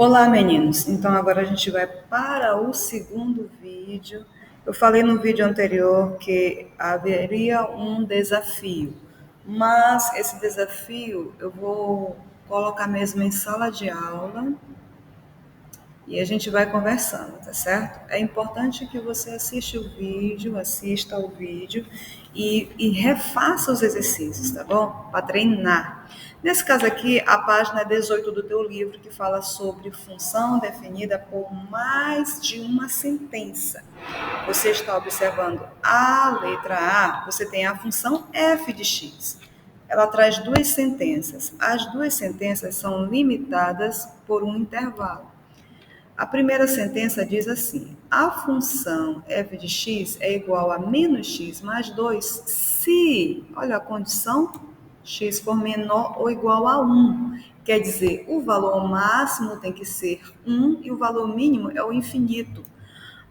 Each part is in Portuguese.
Olá, meninos. Então, agora a gente vai para o segundo vídeo. Eu falei no vídeo anterior que haveria um desafio, mas esse desafio eu vou colocar mesmo em sala de aula e a gente vai conversando, tá certo? É importante que você assista ao vídeo e refaça os exercícios, tá bom? Para treinar. Nesse caso aqui, a página 18 do teu livro, que fala sobre função definida por mais de uma sentença. Você está observando a letra A, você tem a função f de x. Ela traz duas sentenças. As duas sentenças são limitadas por um intervalo. A primeira sentença diz assim: a função f de x é igual a menos x mais 2 se, olha a condição, x for menor ou igual a 1. Quer dizer, o valor máximo tem que ser 1 e o valor mínimo é o infinito.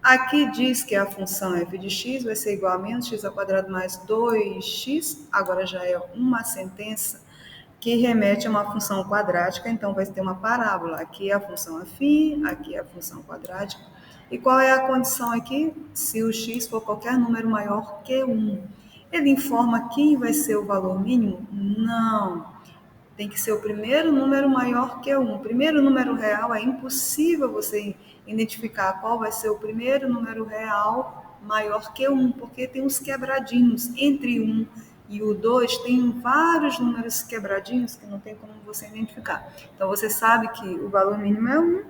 Aqui diz que a função f de x vai ser igual a menos x ao quadrado mais 2x, agora já é uma sentença que remete a uma função quadrática, então vai ter uma parábola. Aqui é a função afim, aqui é a função quadrática. E qual é a condição aqui? Se o x for qualquer número maior que 1. Ele informa quem vai ser o valor mínimo? Não. Tem que ser o primeiro número maior que 1. O primeiro número real é impossível você identificar qual vai ser o primeiro número real maior que 1, porque tem uns quebradinhos entre 1 e o 2, tem vários números quebradinhos que não tem como você identificar. Então, você sabe que o valor mínimo é 1,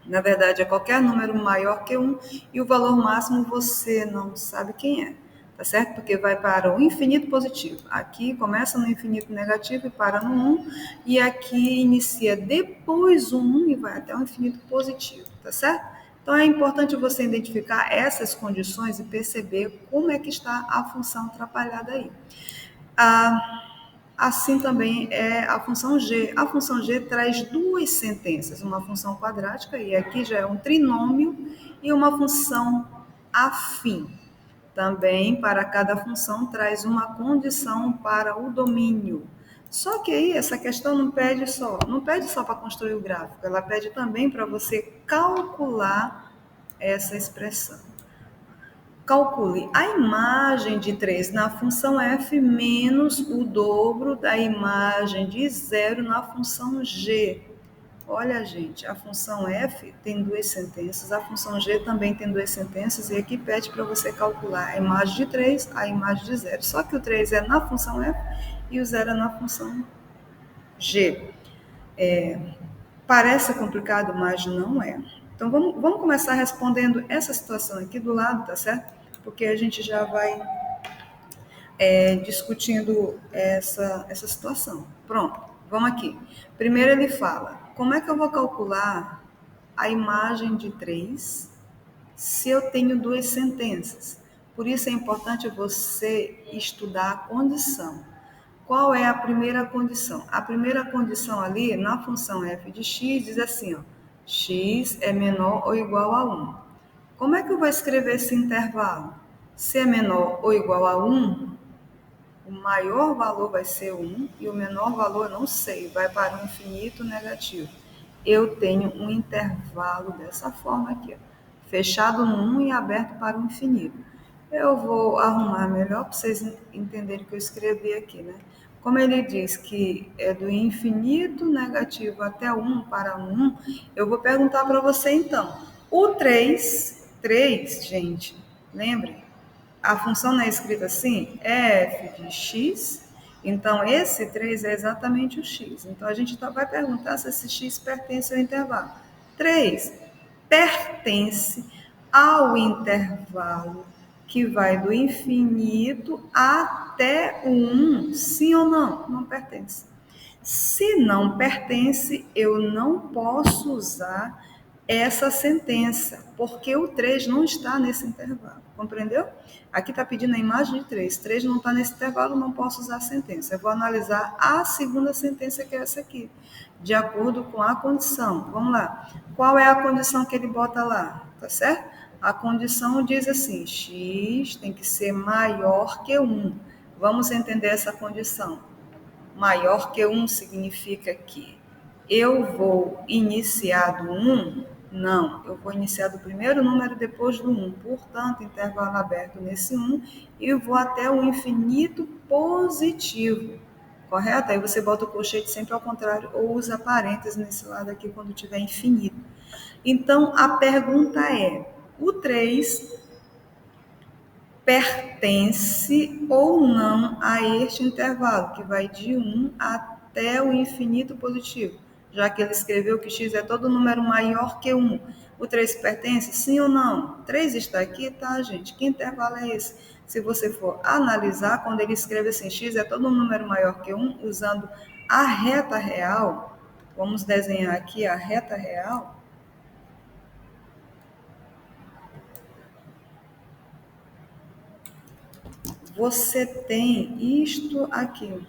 na verdade é qualquer número maior que 1, e o valor máximo você não sabe quem é, tá certo? Porque vai para o infinito positivo. Aqui começa no infinito negativo e para no 1, e aqui inicia depois o 1 e vai até o infinito positivo, tá certo? Então, é importante você identificar essas condições e perceber como é que está a função atrapalhada aí. Assim também é a função g. A função g traz duas sentenças, uma função quadrática, e aqui já é um trinômio, e uma função afim. Também, para cada função, traz uma condição para o domínio. Só que aí, essa questão não pede só para construir o gráfico, ela pede também para você calcular essa expressão. Calcule a imagem de 3 na função f menos o dobro da imagem de 0 na função g. Olha, gente, a função f tem duas sentenças, a função g também tem duas sentenças, e aqui pede para você calcular a imagem de 3, a imagem de 0. Só que o 3 é na função f e o 0 é na função g. Parece complicado, mas não é. Então, vamos começar respondendo essa situação aqui do lado, tá certo? Porque a gente já vai discutindo essa situação. Pronto, vamos aqui. Primeiro ele fala, como é que eu vou calcular a imagem de 3 se eu tenho duas sentenças? Por isso é importante você estudar a condição. Qual é a primeira condição? A primeira condição ali, na função f de x, diz assim, ó, x é menor ou igual a 1. Como é que eu vou escrever esse intervalo? Se é menor ou igual a 1, o maior valor vai ser 1 e o menor valor, não sei, vai para o infinito negativo. Eu tenho um intervalo dessa forma aqui, ó, fechado no 1 e aberto para o infinito. Eu vou arrumar melhor para vocês entenderem o que eu escrevi aqui, né? Como ele diz que é do infinito negativo até o 1 para 1, eu vou perguntar para você então. O 3, gente, lembre, a função não é escrita assim? É f de x. Então, esse 3 é exatamente o x. Então, a gente vai perguntar se esse x pertence ao intervalo. 3 pertence ao intervalo que vai do infinito até o 1. Sim ou não? Não pertence. Se não pertence, eu não posso usar essa sentença, porque o 3 não está nesse intervalo, compreendeu? Aqui está pedindo a imagem de 3, 3 não está nesse intervalo, não posso usar a sentença. Eu vou analisar a segunda sentença, que é essa aqui, de acordo com a condição. Vamos lá. Qual é a condição que ele bota lá? Tá certo? A condição diz assim, x tem que ser maior que 1. Vamos entender essa condição. Maior que 1 significa que eu vou iniciar do 1? Não, eu vou iniciar do primeiro número depois do 1. Portanto, intervalo aberto nesse 1 e vou até o infinito positivo. Correto? Aí você bota o colchete sempre ao contrário ou usa parênteses nesse lado aqui quando tiver infinito. Então, a pergunta é: o 3 pertence ou não a este intervalo, que vai de 1 até o infinito positivo, já que ele escreveu que x é todo número maior que 1. O 3 pertence, sim ou não? 3 está aqui, tá, gente? Que intervalo é esse? Se você for analisar, quando ele escreve assim, x é todo número maior que 1, usando a reta real, vamos desenhar aqui a reta real, você tem isto aqui.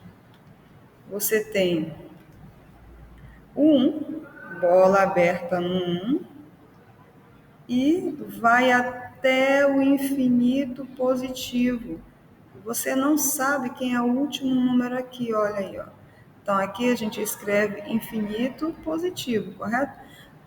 Você tem o 1, bola aberta no 1, e vai até o infinito positivo. Você não sabe quem é o último número aqui, olha aí, ó. Então, aqui a gente escreve infinito positivo, correto?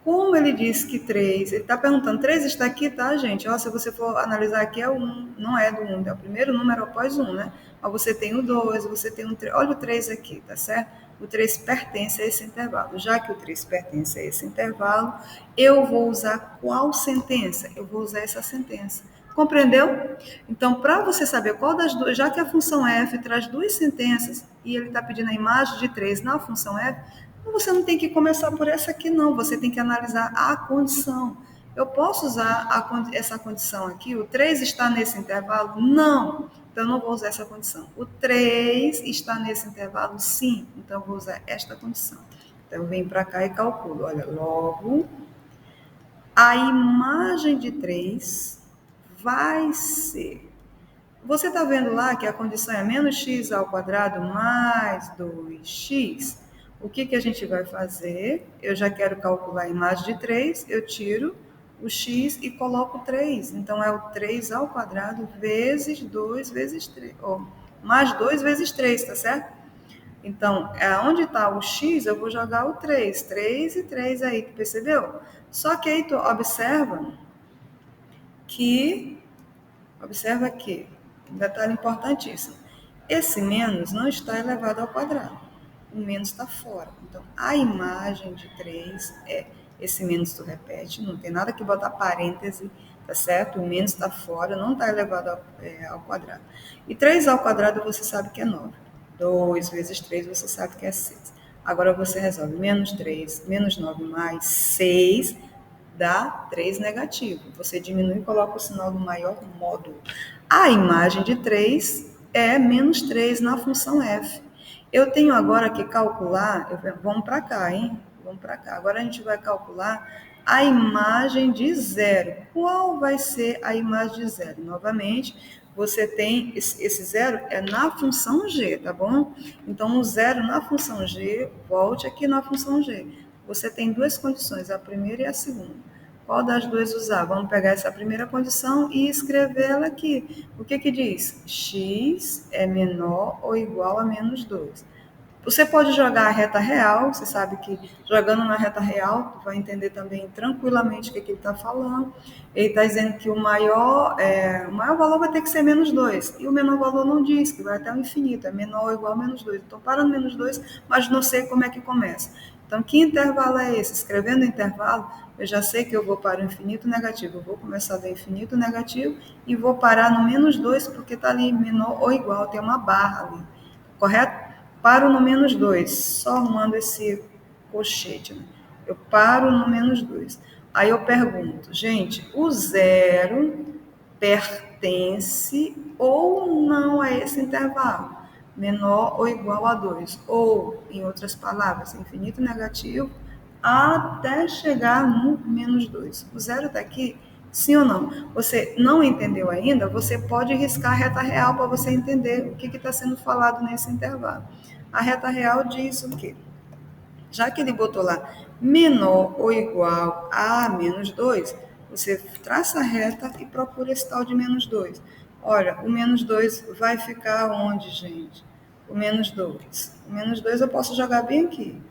Como ele disse que 3, ele está perguntando, 3 está aqui, tá, gente? Ó, se você for analisar aqui, é o 1, não é do 1, é o primeiro número após 1, né? Ó, você tem o 2, você tem o 3, olha o 3 aqui, tá certo? O 3 pertence a esse intervalo. Já que o 3 pertence a esse intervalo, eu vou usar qual sentença? Eu vou usar essa sentença. Compreendeu? Então, para você saber qual das duas, já que a função f traz duas sentenças e ele está pedindo a imagem de 3 na função f, você não tem que começar por essa aqui, não. Você tem que analisar a condição. Eu posso usar essa condição aqui? O 3 está nesse intervalo? Não. Então, eu não vou usar essa condição. O 3 está nesse intervalo? Sim. Então, eu vou usar esta condição. Então, eu venho para cá e calculo. Olha, logo, a imagem de 3 vai ser... Você está vendo lá que a condição é menos x ao quadrado mais 2x? O que, que a gente vai fazer? Eu já quero calcular a imagem de 3, eu tiro o x e coloco 3. Então, é o 3 ao quadrado vezes 2 vezes 3, ou mais 2 vezes 3, tá certo? Então, onde está o x, eu vou jogar o 3. 3 e 3 aí, percebeu? Só que aí tu observa que, um detalhe importantíssimo, esse menos não está elevado ao quadrado. O menos está fora. Então, a imagem de 3 é esse menos tu repete, não tem nada que botar parêntese, tá certo? O menos está fora, não está elevado ao quadrado. E 3 ao quadrado você sabe que é 9. 2 vezes 3 você sabe que é 6. Agora você resolve menos 3, menos 9 mais 6 dá 3 negativo. Você diminui e coloca o sinal do maior módulo. A imagem de 3 é menos 3 na função f. Eu tenho agora que calcular, vamos para cá, hein? Vamos para cá. Agora a gente vai calcular a imagem de zero. Qual vai ser a imagem de zero? Novamente, você tem esse zero é na função g, tá bom? Então, o zero na função g, volte aqui na função g. Você tem duas condições, a primeira e a segunda. Qual das duas usar? Vamos pegar essa primeira condição e escrevê-la aqui. O que que diz? X é menor ou igual a menos 2. Você pode jogar a reta real, você sabe que jogando na reta real, tu vai entender também tranquilamente o que ele está falando. Ele está dizendo que o maior valor vai ter que ser menos 2, e o menor valor não diz, que vai até o infinito, é menor ou igual a menos 2. Então, para no menos 2, mas não sei como é que começa. Então, que intervalo é esse? Escrevendo o intervalo, eu já sei que eu vou para o infinito negativo. Eu vou começar do infinito negativo e vou parar no menos 2, porque está ali menor ou igual, tem uma barra ali. Correto? Paro no menos 2, só arrumando esse colchete. Né? Eu paro no menos 2. Aí eu pergunto, gente, o zero pertence ou não a esse intervalo? Menor ou igual a 2. Ou, em outras palavras, infinito negativo até chegar no menos 2. O zero está aqui? Sim ou não? Você não entendeu ainda? Você pode riscar a reta real para você entender o que está sendo falado nesse intervalo. A reta real diz o quê? Já que ele botou lá menor ou igual a menos 2, você traça a reta e procura esse tal de menos 2. Olha, o menos 2 vai ficar onde, gente? O menos 2. O menos 2 eu posso jogar bem aqui.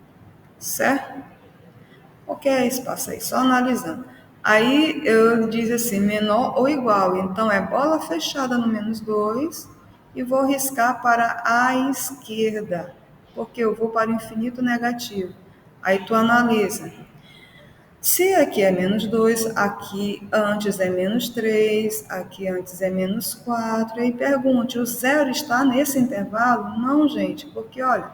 certo? Qualquer espaço aí, só analisando. Aí eu diz assim, menor ou igual. Então é bola fechada no -2 e vou riscar para a esquerda, porque eu vou para o infinito negativo. Aí tu analisa. Se aqui é -2, aqui antes é -3, aqui antes é -4, aí pergunte, o zero está nesse intervalo? Não, gente, porque olha,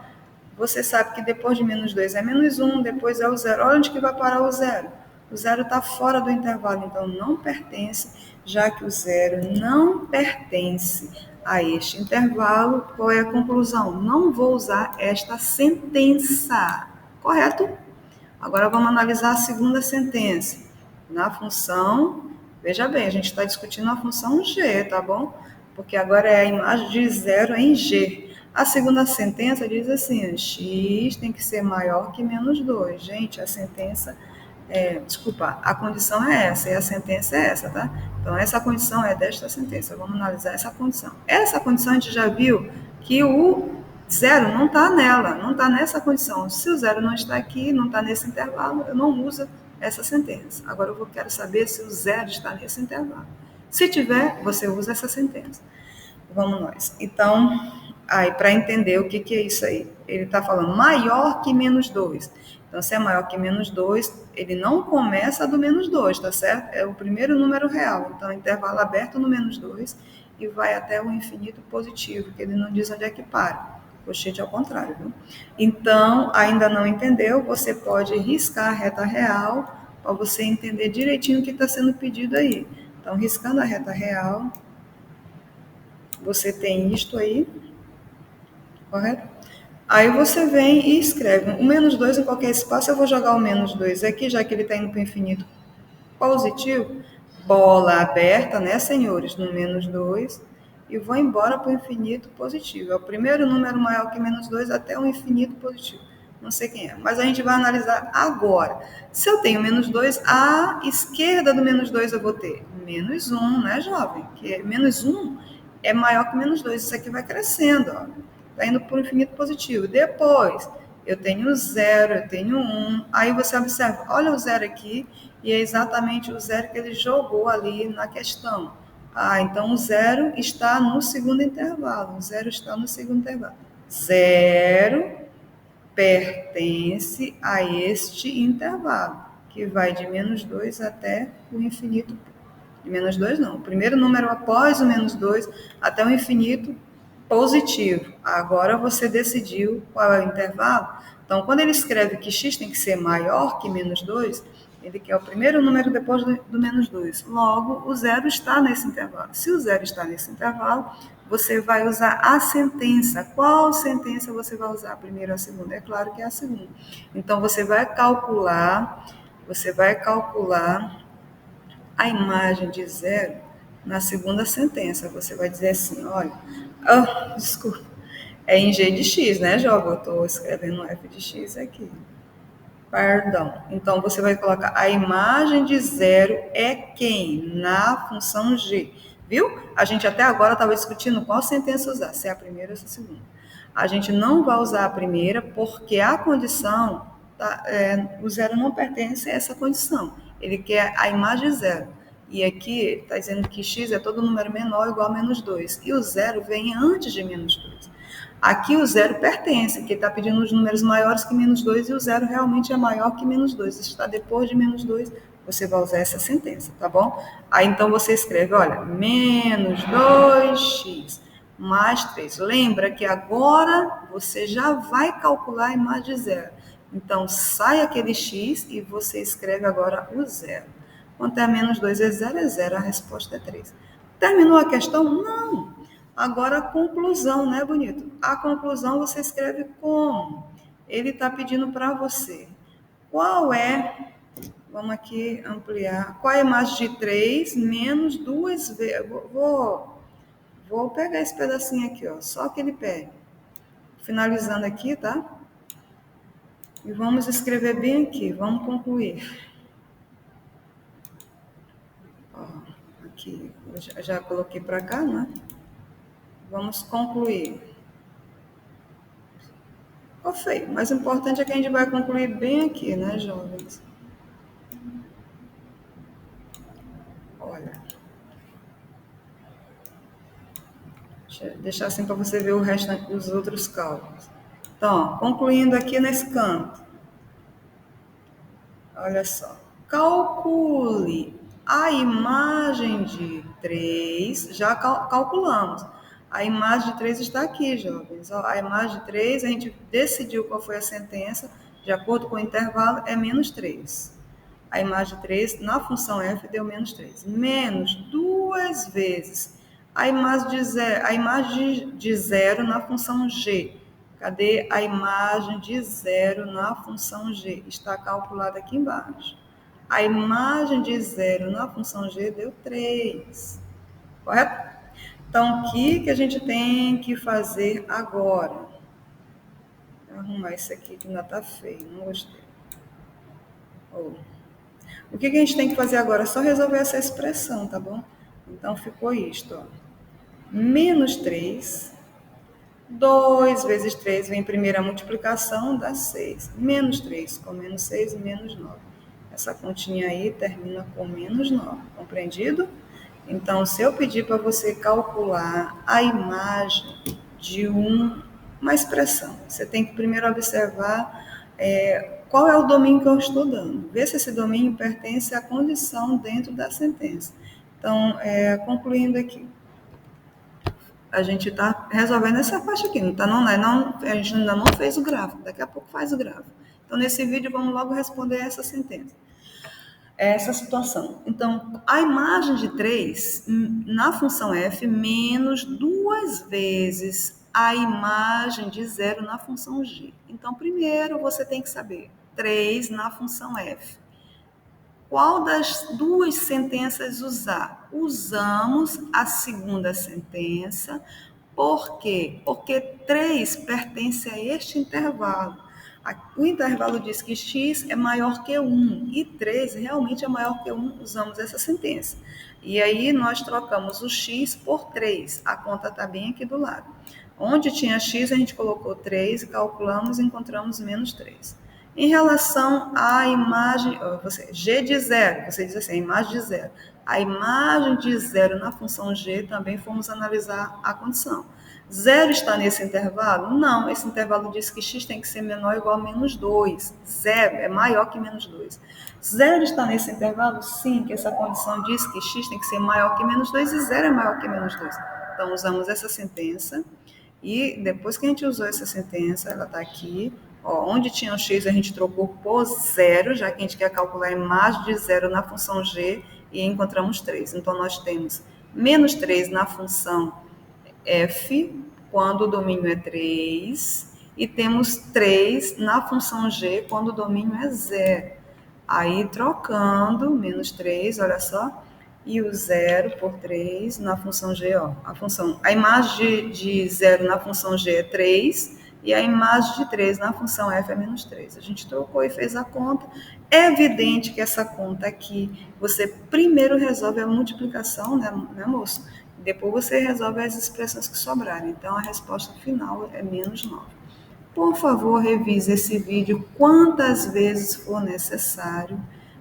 você sabe que depois de -2 é -1, depois é o zero. Olha onde que vai parar o zero. O zero está fora do intervalo, então não pertence, já que o zero não pertence a este intervalo. Qual é a conclusão? Não vou usar esta sentença, correto? Agora vamos analisar a segunda sentença. Na função, veja bem, a gente está discutindo a função g, tá bom? Porque agora é a imagem de zero em g. A segunda sentença diz assim, x tem que ser maior que -2. Gente, a sentença, desculpa, a condição é essa e a sentença é essa, tá? Então, essa condição é desta sentença. Vamos analisar essa condição. Essa condição a gente já viu que o zero não está nela, não está nessa condição. Se o zero não está aqui, não está nesse intervalo, eu não uso essa sentença. Agora eu quero saber se o zero está nesse intervalo. Se tiver, você usa essa sentença. Vamos nós. Então, aí para entender o que é isso aí, ele está falando maior que -2. Então, se é maior que -2, ele não começa do -2, tá certo? É o primeiro número real. Então, intervalo aberto no -2 e vai até o infinito positivo, que ele não diz onde é que para. Pochete ao contrário, viu? Então, ainda não entendeu? Você pode riscar a reta real para você entender direitinho o que está sendo pedido aí. Então, riscando a reta real, você tem isto aí, correto? Aí você vem e escreve o -2 em qualquer espaço. Eu vou jogar o -2 aqui, já que ele está indo para o infinito positivo. Bola aberta, né, senhores, no -2. E vou embora para o infinito positivo. É o primeiro número maior que -2 até o infinito positivo. Não sei quem é, mas a gente vai analisar agora. Se eu tenho -2, à esquerda do -2 eu vou ter -1, né, jovem? Que é -1 é maior que -2. Isso aqui vai crescendo, ó. Está indo para o infinito positivo. Depois, eu tenho 0, eu tenho 1. Aí você observa, olha o zero aqui, e é exatamente o zero que ele jogou ali na questão. Ah, então o zero está no segundo intervalo. O zero está no segundo intervalo. Zero pertence a este intervalo, que vai de -2 até o infinito. De -2 não. O primeiro número após o -2 até o infinito positivo. Agora você decidiu qual é o intervalo. Então, quando ele escreve que x tem que ser maior que -2, ele quer o primeiro número depois do -2. Logo, o zero está nesse intervalo. Se o zero está nesse intervalo, você vai usar a sentença. Qual sentença você vai usar? A primeira ou a segunda? É claro que é a segunda. Então, você vai calcular a imagem de zero na segunda sentença. Você vai dizer assim, olha, desculpa, é em g de x, né, Jovem? Eu estou escrevendo f de x aqui. Perdão. Então, você vai colocar a imagem de zero é quem? Na função g. Viu? A gente até agora estava discutindo qual sentença usar, se é a primeira ou se é a segunda. A gente não vai usar a primeira porque a condição, o zero não pertence a essa condição. Ele quer a imagem zero. E aqui está dizendo que x é todo número menor ou igual a -2. E o zero vem antes de -2. Aqui o zero pertence, que está pedindo os números maiores que -2 e o zero realmente é maior que -2. Está depois de -2, você vai usar essa sentença, tá bom? Aí então você escreve, olha, -2x mais 3. Lembra que agora você já vai calcular a imagem de zero. Então sai aquele x e você escreve agora o zero. Quanto é -2 é zero, a resposta é 3. Terminou a questão? Não. Agora a conclusão, né, bonito? A conclusão você escreve como? Ele está pedindo para você. Qual é, vamos aqui ampliar, qual é a imagem de 3 menos 2 vezes? Vou pegar esse pedacinho aqui, ó, só que ele pede. Finalizando aqui, tá? E vamos escrever bem aqui, vamos concluir. Ó, aqui, eu já coloquei para cá, né? Vamos concluir. ficou feio. Mas o importante é que a gente vai concluir bem aqui, né, jovens? Olha. Deixa eu deixar assim para você ver o resto dos outros cálculos. Então, ó, concluindo aqui nesse canto. Olha só. Calcule a imagem de 3. Já calculamos. A imagem de 3 está aqui, jovens. Ó, a imagem de 3, a gente decidiu qual foi a sentença. De acordo com o intervalo, é menos 3. A imagem de 3 na função f deu menos 3. Menos 2 vezes a imagem de zero na função g. Cadê a imagem de zero na função g? Está calculada aqui embaixo. A imagem de zero na função g deu 3. Correto? Então, o que a gente tem que fazer agora? Vou arrumar isso aqui que ainda está feio, não gostei. O que a gente tem que fazer agora? É só resolver essa expressão, tá bom? Então, ficou isto, ó. Menos 3. 2 vezes 3 vem primeira multiplicação, dá 6. Menos 3 com menos 6, menos 9. Essa continha aí termina com menos 9, compreendido? Então, se eu pedir para você calcular a imagem de uma expressão, você tem que primeiro observar qual é o domínio que eu estou dando. Ver se esse domínio pertence à condição dentro da sentença. Então, concluindo aqui. A gente está resolvendo essa parte aqui, a gente ainda não fez o gráfico, daqui a pouco faz o gráfico. Então, nesse vídeo, vamos logo responder essa sentença, essa situação. Então, a imagem de 3 na função f menos 2 vezes a imagem de 0 na função g. Então, primeiro você tem que saber 3 na função f. Qual das duas sentenças usar? Usamos a segunda sentença. Por quê? Porque 3 pertence a este intervalo. O intervalo diz que x é maior que 1 e 3 realmente é maior que 1. Usamos essa sentença. E aí nós trocamos o x por 3. A conta está bem aqui do lado. Onde tinha x, a gente colocou 3, calculamos e encontramos menos 3. Em relação à imagem, g de zero, você diz assim, a imagem de zero. A imagem de zero na função g também fomos analisar a condição. Zero está nesse intervalo? Não, esse intervalo diz que x tem que ser menor ou igual a menos 2. Zero é maior que menos 2. Zero está nesse intervalo? Sim, que essa condição diz que x tem que ser maior que menos 2 e zero é maior que menos 2. Então, usamos essa sentença e depois que a gente usou essa sentença, ela está aqui. Ó, onde tinha o x, a gente trocou por zero, já que a gente quer calcular a imagem de zero na função g, e encontramos 3. Então, nós temos menos 3 na função f, quando o domínio é 3, e temos 3 na função g, quando o domínio é 0. Aí, trocando, menos 3, olha só, e o 0 por 3 na função g, ó. A imagem de 0 na função g é 3, e a imagem de 3 na função f é menos 3. A gente trocou e fez a conta. É evidente que essa conta aqui, você primeiro resolve a multiplicação, né moço? Depois você resolve as expressões que sobrarem. Então, a resposta final é menos 9. Por favor, revise esse vídeo quantas vezes for necessário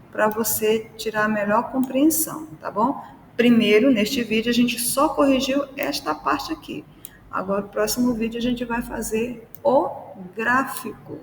para você tirar a melhor compreensão, tá bom? Primeiro, neste vídeo, a gente só corrigiu esta parte aqui. Agora, no próximo vídeo, a gente vai fazer o gráfico.